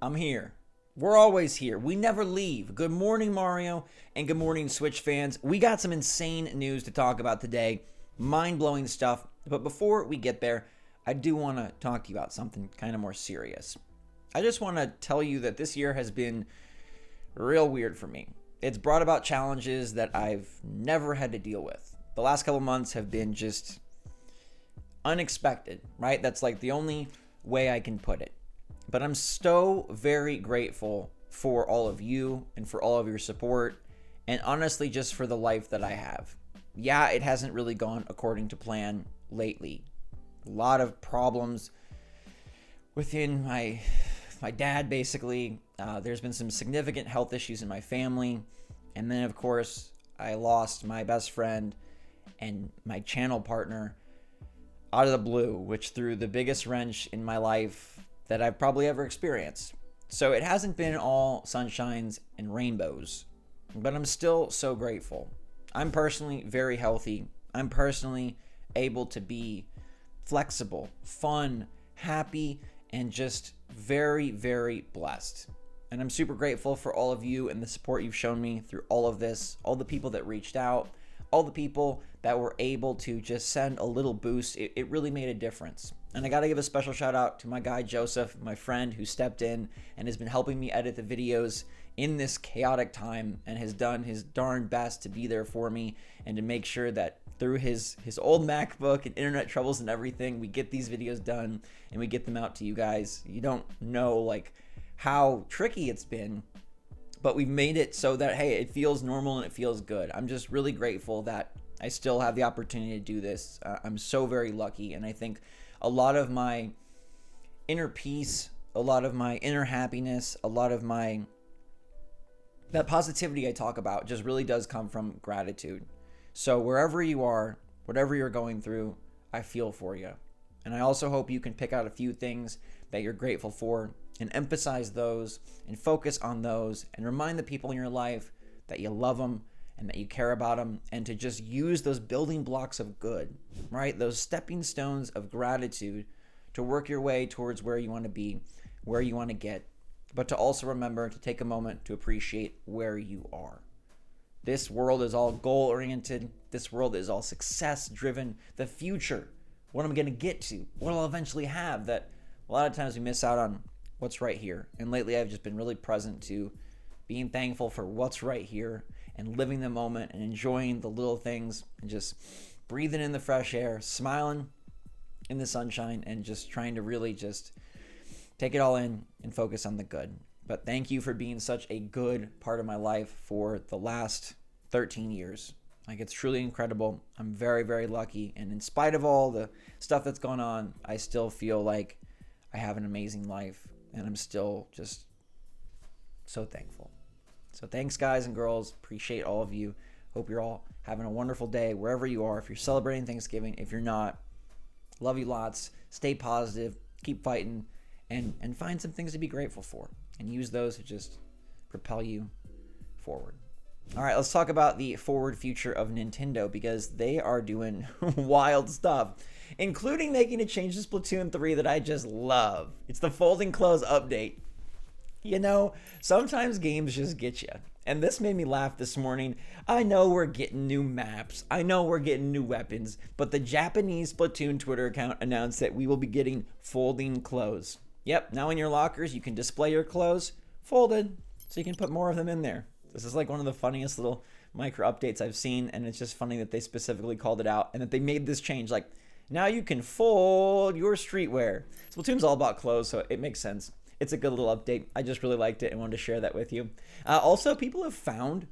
I'm here. We're always here. We never leave. Good morning, Mario, and good morning, Switch fans. We got some insane news to talk about today. Mind-blowing stuff. But before we get there, I do want to talk to you about something kind of more serious. I just want to tell you that this year has been real weird for me. It's brought about challenges that I've never had to deal with. The last couple months have been just unexpected, right? That's like the only way I can put it. But I'm so very grateful for all of you and for all of your support, and honestly just for the life that I have. Yeah, it hasn't really gone according to plan lately. A lot of problems within my dad, basically. There's been some significant health issues in my family. And then, of course, I lost my best friend and my channel partner out of the blue, which threw the biggest wrench in my life that I've probably ever experienced. So it hasn't been all sunshines and rainbows, but I'm still so grateful. I'm personally very healthy. I'm personally able to be flexible, fun, happy, and just very, very blessed. And I'm super grateful for all of you and the support you've shown me through all of this, all the people that reached out, all the people that were able to just send a little boost. It really made a difference. And I got to give a special shout out to my guy, Joseph, my friend who stepped in and has been helping me edit the videos in this chaotic time and has done his darn best to be there for me and to make sure that through his old MacBook and internet troubles and everything, we get these videos done and we get them out to you guys. You don't know like how tricky it's been, but we've made it so that, hey, it feels normal and it feels good. I'm just really grateful that I still have the opportunity to do this. I'm so very lucky, and I think a lot of my inner peace, a lot of my inner happiness, a lot of that positivity I talk about just really does come from gratitude. So wherever you are, whatever you're going through, I feel for you. And I also hope you can pick out a few things that you're grateful for and emphasize those and focus on those and remind the people in your life that you love them and that you care about them, and to just use those building blocks of good, right? Those stepping stones of gratitude to work your way towards where you want to be, where you want to get, but to also remember to take a moment to appreciate where you are. This world is all goal-oriented. This world is all success-driven. The future, what I'm going to get to, what I'll eventually have, that a lot of times we miss out on what's right here. And lately I've just been really present to being thankful for what's right here and living the moment and enjoying the little things and just breathing in the fresh air, smiling in the sunshine, and just trying to really just take it all in and focus on the good. But thank you for being such a good part of my life for the last 13 years. Like, it's truly incredible. I'm very, very lucky. And in spite of all the stuff that's gone on, I still feel like I have an amazing life. And I'm still just so thankful. So thanks, guys and girls. Appreciate all of you. Hope you're all having a wonderful day wherever you are. If you're celebrating Thanksgiving, if you're not, love you lots. Stay positive. Keep fighting. And find some things to be grateful for. And use those to just propel you forward. All right, let's talk about the forward future of Nintendo, because they are doing wild stuff, including making a change to Splatoon 3 that I just love. It's the folding clothes update. You know, sometimes games just get you. And this made me laugh this morning. I know we're getting new maps. I know we're getting new weapons. But the Japanese Splatoon Twitter account announced that we will be getting folding clothes. Yep, now in your lockers, you can display your clothes folded, so you can put more of them in there. This is like one of the funniest little micro updates I've seen, and it's just funny that they specifically called it out and that they made this change. Like, now you can fold your streetwear. Splatoon's all about clothes, so it makes sense. It's a good little update. I just really liked it and wanted to share that with you. Also, people have found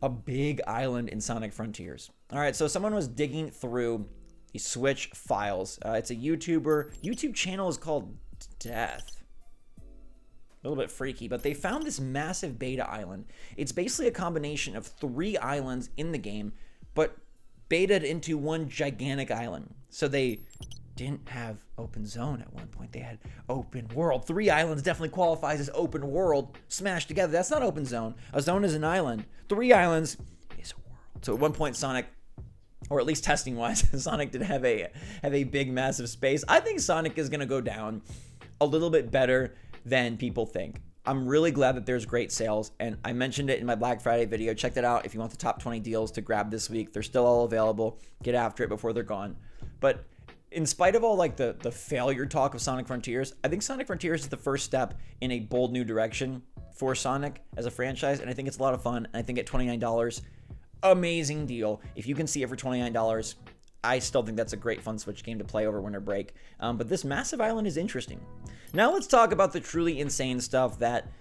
a big island in Sonic Frontiers. All right, so someone was digging through the Switch files. It's a YouTube channel is called Death. A little bit freaky, but they found this massive beta island. It's basically a combination of 3 islands in the game, but betaed into one gigantic island. So they didn't have open zone at one point. They had open world. 3 islands definitely qualifies as open world smashed together. That's not open zone. A zone is an island. 3 islands is a world. So at one point, Sonic, or at least testing wise, Sonic did have a big massive space. I think Sonic is going to go down a little bit better than people think. I'm really glad that there's great sales, and I mentioned it in my Black Friday video. Check that out if you want the top 20 deals to grab this week. They're still all available. Get after it before they're gone. But in spite of all like the failure talk of Sonic Frontiers, I think Sonic Frontiers is the first step in a bold new direction for Sonic as a franchise, and I think it's a lot of fun. And I think at $29, amazing deal. If you can see it for $29, I still think that's a great fun Switch game to play over winter break. But this massive island is interesting. Now let's talk about the truly insane stuff that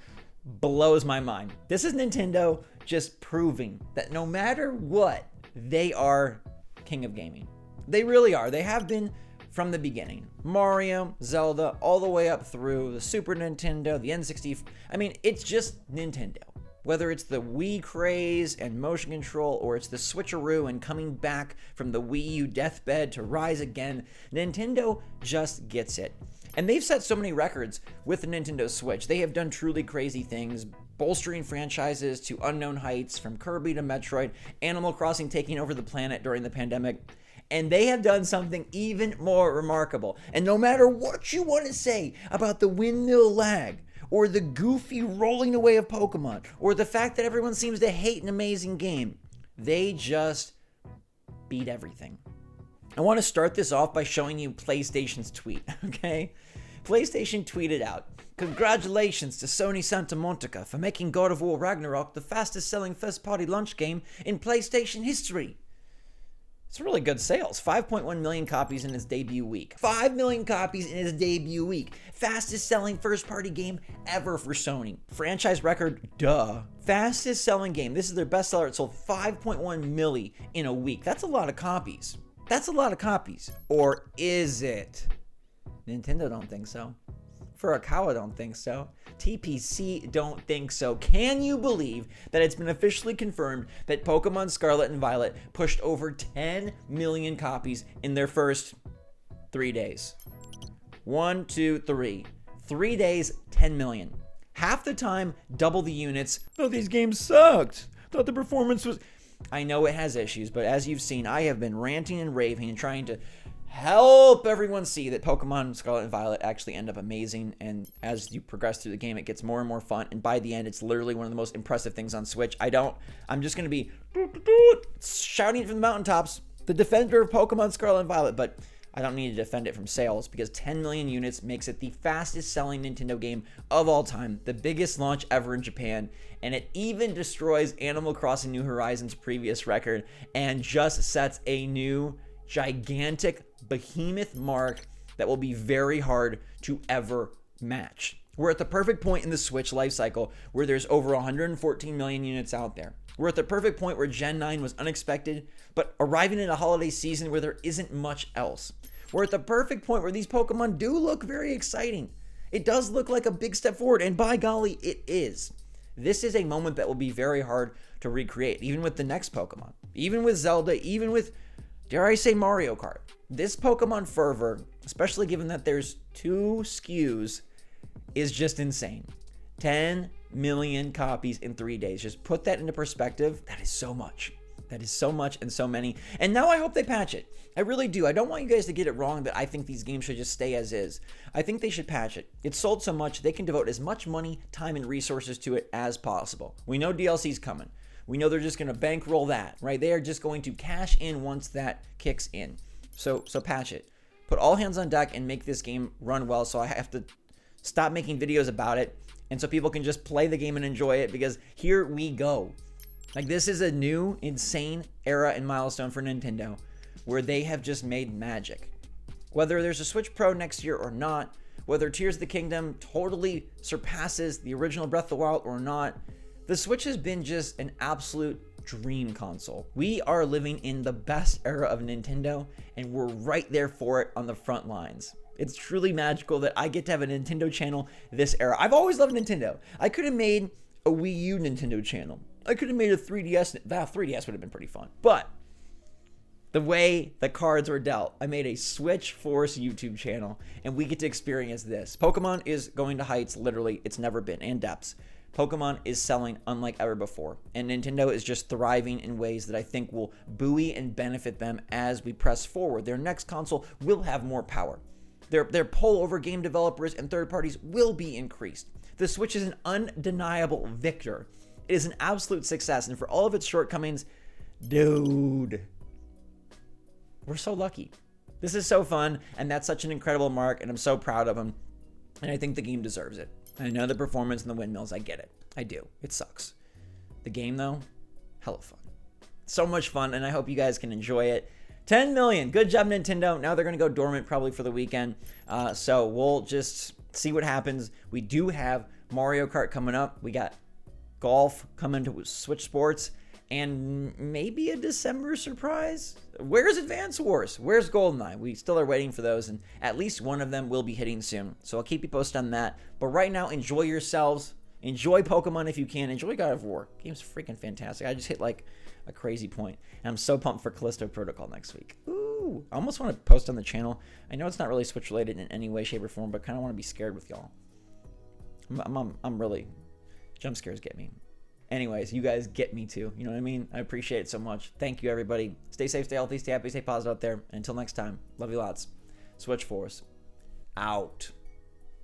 blows my mind. This is Nintendo just proving that no matter what, they are king of gaming. They really are. They have been from the beginning. Mario, Zelda, all the way up through the Super Nintendo, the N64. I mean, it's just Nintendo. Whether it's the Wii craze and motion control, or it's the switcheroo and coming back from the Wii U deathbed to rise again, Nintendo just gets it. And they've set so many records with the Nintendo Switch. They have done truly crazy things, bolstering franchises to unknown heights, from Kirby to Metroid, Animal Crossing taking over the planet during the pandemic. And they have done something even more remarkable. And no matter what you want to say about the windmill lag, or the goofy rolling away of Pokemon, or the fact that everyone seems to hate an amazing game, they just beat everything. I want to start this off by showing you PlayStation's tweet, okay? PlayStation tweeted out, "Congratulations to Sony Santa Monica for making God of War Ragnarok the fastest selling first-party launch game in PlayStation history." It's really good sales. 5.1 million copies in its debut week. 5 million copies in its debut week. Fastest selling first-party game ever for Sony. Franchise record, duh. Fastest selling game. This is their best seller. It sold 5.1 milli in a week. That's a lot of copies. That's a lot of copies. Or is it? Nintendo don't think so. Furukawa don't think so. TPC don't think so. Can you believe that it's been officially confirmed that Pokemon Scarlet and Violet pushed over 10 million copies in their first 3 days? 1, 2, 3. 3 days, 10 million. Half the time, double the units. Oh, these games sucked. Thought the performance was... I know it has issues, but as you've seen, I have been ranting and raving and trying to help everyone see that Pokemon Scarlet and Violet actually end up amazing, and as you progress through the game, it gets more and more fun, and by the end, it's literally one of the most impressive things on Switch. I'm just going to be shouting it from the mountaintops, the defender of Pokemon Scarlet and Violet, but I don't need to defend it from sales, because 10 million units makes it the fastest selling Nintendo game of all time, the biggest launch ever in Japan, and it even destroys Animal Crossing New Horizons' previous record, and just sets a new gigantic behemoth mark that will be very hard to ever match. We're at the perfect point in the Switch lifecycle where there's over 114 million units out there. We're at the perfect point where Gen 9 was unexpected, but arriving in a holiday season where there isn't much else. We're at the perfect point where these Pokemon do look very exciting. It does look like a big step forward, and by golly, it is. This is a moment that will be very hard to recreate, even with the next Pokemon, even with Zelda, even with, dare I say, Mario Kart. This Pokemon fervor, especially given that there's 2 SKUs, is just insane. 10 million copies in 3 days. Just put that into perspective. That is so much. That is so much and so many. And now I hope they patch it. I really do. I don't want you guys to get it wrong that I think these games should just stay as is. I think they should patch it. It's sold so much, they can devote as much money, time, and resources to it as possible. We know DLC's coming. We know they're just going to bankroll that, right? They are just going to cash in once that kicks in. So patch it. Put all hands on deck and make this game run well, so I have to stop making videos about it, and so people can just play the game and enjoy it, because here we go. Like, this is a new, insane era and milestone for Nintendo, where they have just made magic. Whether there's a Switch Pro next year or not, whether Tears of the Kingdom totally surpasses the original Breath of the Wild or not, the Switch has been just an absolute dream console. We are living in the best era of Nintendo, and we're right there for it on the front lines. It's truly magical that I get to have a Nintendo channel this era. I've always loved Nintendo. I could have made a Wii U Nintendo channel. I could have made a 3DS. That 3DS would have been pretty fun. But the way the cards were dealt, I made a SwitchForce YouTube channel, and we get to experience this. Pokemon is going to heights, literally, it's never been, and depths. Pokemon is selling unlike ever before, and Nintendo is just thriving in ways that I think will buoy and benefit them as we press forward. Their next console will have more power. Their pull over game developers and third parties will be increased. The Switch is an undeniable victor. It is an absolute success, and for all of its shortcomings, dude, we're so lucky. This is so fun, and that's such an incredible mark, and I'm so proud of him, and I think the game deserves it. I know the performance and the windmills, I get it. I do. It sucks. The game, though, hella fun. So much fun, and I hope you guys can enjoy it. 10 million. Good job, Nintendo. Now they're going to go dormant probably for the weekend, so we'll just see what happens. We do have Mario Kart coming up. We got golf coming to SwitchForce, and maybe a December surprise. Where's Advance Wars? Where's GoldenEye? We still are waiting for those, and at least one of them will be hitting soon. So I'll keep you posted on that. But right now, enjoy yourselves. Enjoy Pokemon if you can. Enjoy God of War. Game's freaking fantastic. I just hit like a crazy point, and I'm so pumped for Callisto Protocol next week. Ooh, I almost want to post on the channel. I know it's not really Switch related in any way, shape, or form, but kind of want to be scared with y'all. I'm really, jump scares get me. Anyways, you guys get me too. You know what I mean? I appreciate it so much. Thank you, everybody. Stay safe, stay healthy, stay happy, stay positive out there. And until next time, love you lots. SwitchForce out.